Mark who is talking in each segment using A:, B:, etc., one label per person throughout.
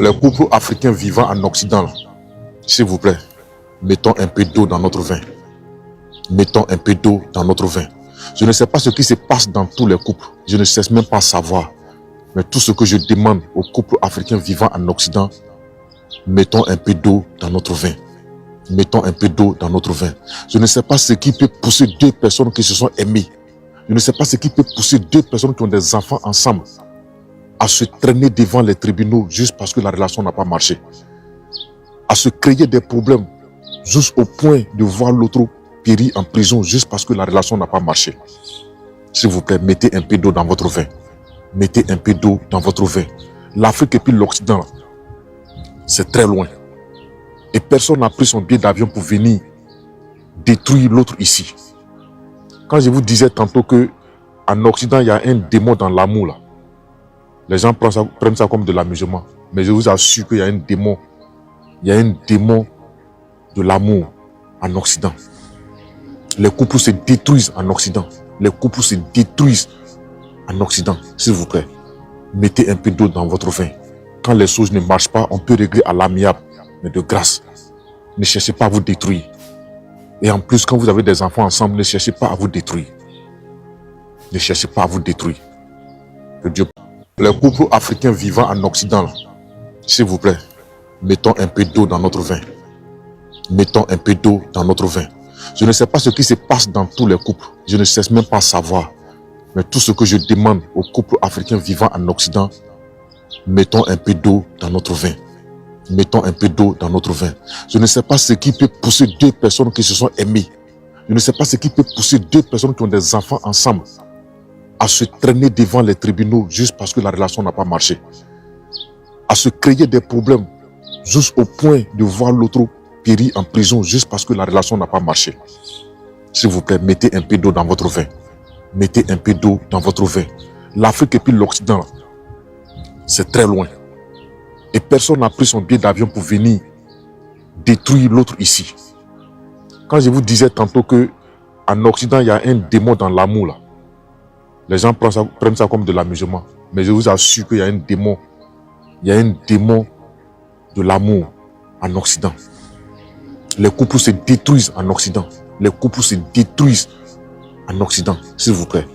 A: Les couples africains vivant en Occident, s'il vous plaît, mettons un peu d'eau dans notre vin. Mettons un peu d'eau dans notre vin. Je ne sais pas ce qui se passe dans tous les couples. Je ne cesse même pas savoir. Mais tout ce que je demande aux couples africains vivant en Occident, mettons un peu d'eau dans notre vin. Mettons un peu d'eau dans notre vin. Je ne sais pas ce qui peut pousser deux personnes qui se sont aimées. Je ne sais pas ce qui peut pousser deux personnes qui ont des enfants ensemble à se traîner devant les tribunaux juste parce que la relation n'a pas marché. À se créer des problèmes juste au point de voir l'autre périr en prison juste parce que la relation n'a pas marché. S'il vous plaît, mettez un peu d'eau dans votre vin. Mettez un peu d'eau dans votre vin. L'Afrique et puis l'Occident, c'est très loin. Et personne n'a pris son billet d'avion pour venir détruire l'autre ici. Quand je vous disais tantôt qu'en Occident, il y a un démon dans l'amour là. Les gens prennent ça comme de l'amusement. Mais je vous assure qu'il y a un démon. Il y a un démon de l'amour en Occident. Les couples se détruisent en Occident. Les couples se détruisent en Occident. S'il vous plaît, mettez un peu d'eau dans votre vin. Quand les choses ne marchent pas, on peut régler à l'amiable. Mais de grâce, ne cherchez pas à vous détruire. Et en plus, quand vous avez des enfants ensemble, ne cherchez pas à vous détruire. Ne cherchez pas à vous détruire. Que Dieu... Les couples africains vivant en Occident, s'il vous plaît, mettons un peu d'eau dans notre vin. Mettons un peu d'eau dans notre vin. Je ne sais pas ce qui se passe dans tous les couples. Je ne cesse même pas savoir. Mais tout ce que je demande aux couples africains vivant en Occident, mettons un peu d'eau dans notre vin. Mettons un peu d'eau dans notre vin. Je ne sais pas ce qui peut pousser deux personnes qui se sont aimées. Je ne sais pas ce qui peut pousser deux personnes qui ont des enfants ensemble à se traîner devant les tribunaux juste parce que la relation n'a pas marché. À se créer des problèmes juste au point de voir l'autre périr en prison juste parce que la relation n'a pas marché. S'il vous plaît, mettez un peu d'eau dans votre vin. Mettez un peu d'eau dans votre vin. L'Afrique et puis l'Occident, c'est très loin. Et personne n'a pris son billet d'avion pour venir détruire l'autre ici. Quand je vous disais tantôt qu'en Occident, il y a un démon dans l'amour là. Les gens prennent ça comme de l'amusement. Mais je vous assure qu'il y a un démon. Il y a un démon de l'amour en Occident. Les couples se détruisent en Occident. Les couples se détruisent en Occident. S'il vous plaît,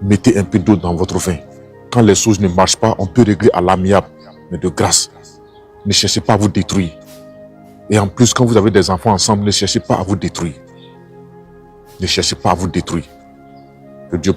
A: mettez un peu d'eau dans votre vin. Quand les choses ne marchent pas, on peut régler à l'amiable. Mais de grâce, ne cherchez pas à vous détruire. Et en plus, quand vous avez des enfants ensemble, ne cherchez pas à vous détruire. Ne cherchez pas à vous détruire. Que Dieu